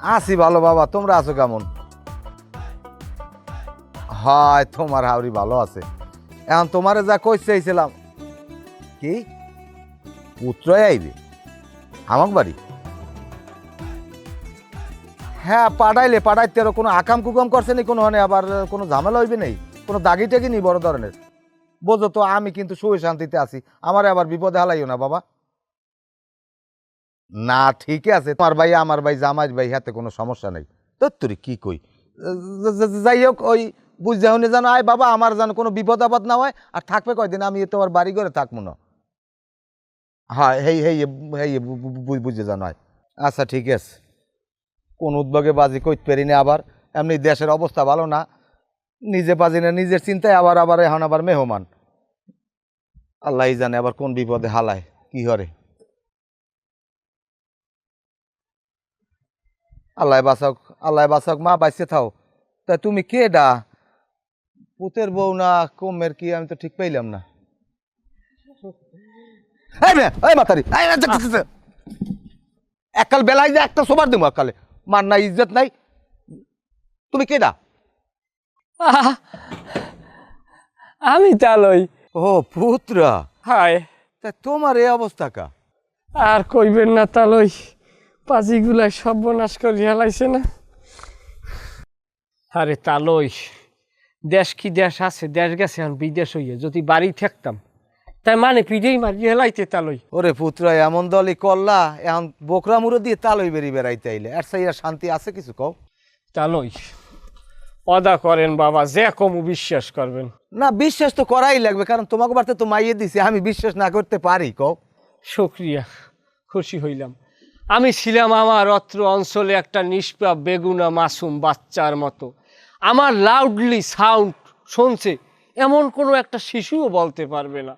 আছি ভালো বাবা, তোমরা আছো কেমন? হয় তোমার হাওড়ি ভালো আছে। এখন তোমারে যা কই চাইছিলাম কি পুত্রই আইবে আমার বাড়ি? হ্যাঁ পাঠাইতে আরো কোনো আকাম কুকাম করছে নি কোনো, আবার কোনো ঝামেলা হইবে নেই, কোনো দাগি টাগি নি বড় ধরনের? বোঝো তো আমি কিন্তু সুখে শান্তিতে আছি, আমারে আবার বিপদে হালাইও না বাবা। না ঠিক আছে, তোমার ভাই আমার ভাই জামাই ভাই, হাতে কোনো সমস্যা নেই। তোর কি কই, যাই হোক ওই বুঝতে হনে যেন আয় বাবা, আমার যেন কোনো বিপদ আপদ না হয়। আর থাকবে কয়দিন, আমি তোমার বাড়ি ঘরে থাকবো না। হ্যাঁ হেই হেই হেই বুঝে জানো হয়। আচ্ছা ঠিক আছে, কোন উদ্যোগে বাজি কইতে পারি না, আবার এমনি দেশের অবস্থা ভালো না, নিজে বাজি না নিজের চিন্তায়, আবার আবার এখন আবার মেহমান, আল্লাহ জানে আবার কোন বিপদে হালায় কি করে। আল্লাহ বাঁচাক, আল্লাহ বাঁচাক, মা বাইসে থাও। তা তুমি কে ডা, পুতের বউ না কমের কি, আমি তো ঠিক পাইলাম না। এককাল বেলায় যে একটা সোবার দেবো, এককালে মার নাই ইজ্জত নাই। তুমি কে ডা? আহা, আমি তালই। ও পুত্রা, হায়, তা তোমার এই অবস্থা কা? আর কইবেন না তালই, পাজিগুলাই সর্বনাশ করে হেলাইছে না। আরে তালই, দেশ কি দেশ আছে, দেশ গেছে এখন বিদেশ হইয়া, যদি বাড়ি থাকতাম তাই মানে পিঠেই মারি হেলাইতে তালই। ওরে পুত্রা, এমন দলই করলা, এখন বোকরা মুড়ো দিয়ে তালই বেড়াইতে আইলে, আর সেই শান্তি আছে কিছু কও? তালই অদা করেন বাবা, যে কমু বিশ্বাস করবেন না বিশ্বাস তো করাই লাগবে, কারণ তোমাকে বাড়তে তো মাইয়ে দিছি, আমি বিশ্বাস না করতে পারি কও? শুক্রিয়া, খুশি হইলাম। আমি ছিলাম আমার অত্র অঞ্চলে একটা নিষ্পাপ বেগুনা মাসুম বাচ্চার মতো, আমার লাউডলি সাউন্ড শুনছে এমন কোনো একটা শিশুও বলতে পারবে না।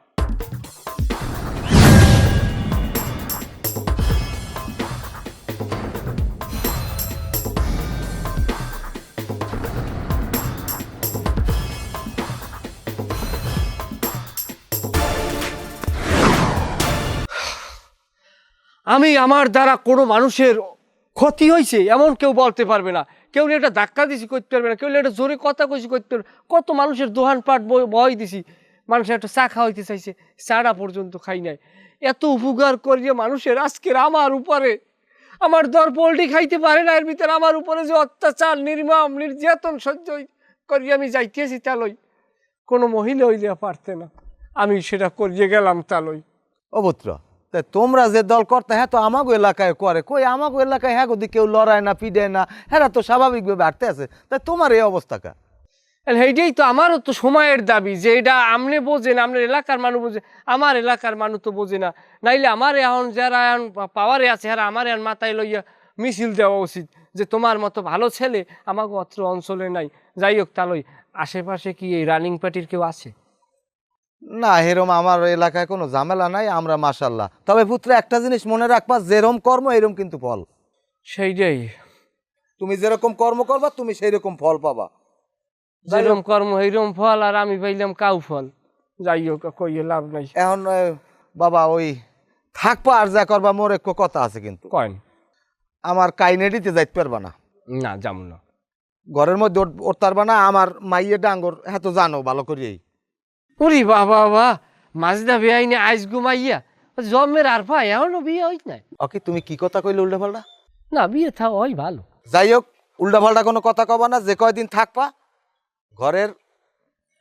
আমি আমার দ্বারা কোনো মানুষের ক্ষতি হয়েছে এমন কেউ বলতে পারবে না। কেউ একটা ধাক্কা দিছি করতে পারবে না, কেউ একটা জোরে কথা কইছি করতে পারবে। কত মানুষের দোহান পাট বই দিছি, মানুষের একটা চা খাওয়াইতে চাইছে, চাটা পর্যন্ত খাই নাই। এত উপকার করিয়ে মানুষের আজকের আমার উপরে, আমার দর পোল্ট্রি খাইতে পারে না, এর ভিতরে আমার উপরে যে অত্যাচার নির্মম নির্যাতন সহ্য করিয়ে আমি যাইতেছি তালই, কোনো মহিলা হইলে পারতে না, আমি সেটা করিয়ে গেলাম তালই। ও পুত্র, তা তোমরা যে দল করতে, হ্যাঁ তো আমাগো এলাকায় করে, কই আমাগো এলাকায় হ্যাঁ যদি কেউ লড়ায় না পিডে না, হ্যাঁ তো স্বাভাবিকভাবে হাঁটতে আছে, তাই তোমার এই অবস্থা কা? সেইটাই তো আমারও তো সময়ের দাবি, যে এটা আমনে বোঝেন, আপনার এলাকার মানুষ বোঝে, আমার এলাকার মানুষ তো বোঝে না। নাইলে আমার এখন যারা এখন পাওয়ারে আছে, যারা আমার এখন মাথায় লইয়া মিছিল দেওয়া উচিত, যে তোমার মতো ভালো ছেলে আমাকে অত্র অঞ্চলে নাই। যাই হোক তালই, আশেপাশে কি এই রানিং পার্টির কেউ আছে? না এরম আমার এলাকায় কোনো ঝামেলা নাই, আমরা মাশাল্লাহ। তবে পুত্র একটা জিনিস মনে রাখবা, যেরকম কর্ম এরকম কিন্তু ফল। সেইটাই, তুমি যেরকম কর্ম করবা তুমি সেই রকম ফল পাবা। যেরকম কর্ম এইরকম ফল, আর আমি পাইলাম কাউ ফল। যাই হোক, কইয়ে লাভ নাই। এখন বাবা ওই থাকবা আর যা করবা, মোর এক কথা আছে কিন্তু। কয়েন আমার কাইনেডিতে যাইতে পারবা না, না যাম না। ঘরের মধ্যে উঠতে পারবা না, আমার মাইয়ে ডাঙ্গর হ্যাঁ তো জানো ভালো করিই। ওরে বাবা বাবা, মাজদা বেআইনে আইস ঘুমাইয়া জন্মের আর পায় এখনো বিয়ে হইত নাই। ওকে তুমি কি কথা কইলে উল্টা পাল্টা? না বিয়ে থাও হয় ভালো। যাই হোক, উল্টা পাল্টা কোনো কথা কবা না, যে কয়দিন থাকবা ঘরের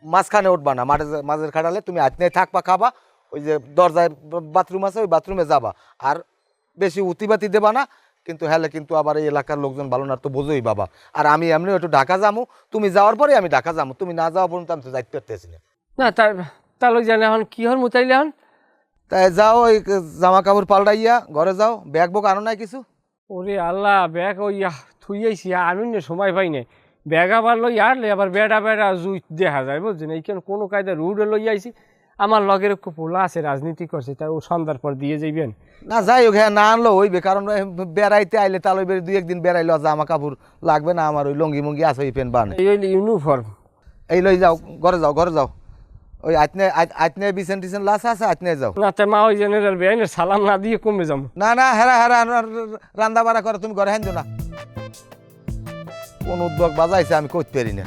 মাঝখানে উঠবা না, মাঝের খাটালে তুমি আজনে থাকবা, খাবা, ওই যে দরজায় বাথরুম আছে ওই বাথরুমে যাবা, আর বেশি উতিবাতি দেবা না কিন্তু। হ্যালে কিন্তু আবার এই এলাকার লোকজন ভালো না তো, বোঝোই বাবা। আর আমি এমনি একটু ঢাকা যাবো, তুমি যাওয়ার পরে আমি ঢাকা যাবো, তুমি না যাওয়া পর্যন্ত আমি তো যাইতে পারতেছি না। না তার জানে এখন কি হল মুতাইলে এখন? তাই যাও, ওই জামা কাপড় পাল্টাইয়া ঘরে যাও, ব্যাগ বুক আনো নাই কিছু? ওরে আল্লাহ, ব্যাগ ওই থুইয়াইছি, আমি না সময় পাই নাই। ব্যাগ আবার লই আরলে আবার বেড়া বেড়া জুই দেখা যায়, বুঝছেন? এইখানে কোনো কায়দা রুডে লই আইছি। আমার লগের একটু পোলা আছে, রাজনীতি করছে, তাই ও সন্ধ্যার পর দিয়ে যাইবেন। না যাই হোক, হ্যাঁ না আনলো হইবে, কারণ বেড়াইতে আইলে তাহলে দুই একদিন বেড়াইলো, জামা কাপড় লাগবে না, আমার ওই লঙ্গি মুঙ্গি আছে ওই প্যান্ট বানে, এই হইলে ইউনিফর্ম। এই লই যাও, ঘরে যাও, ঘরে যাও, ওই আতনে বিছেন টিছেন লাশ আছে, আতনে যাও। না তাই মা ওই জেনের বেআইনের সালাম না দিয়ে কমে যাবো। না না হেরা হেরা রান্দা বাড়া করে, তুমি ঘরে হেন না। কোন উদ্যোগ বাজাইছে আমি করতে পারি না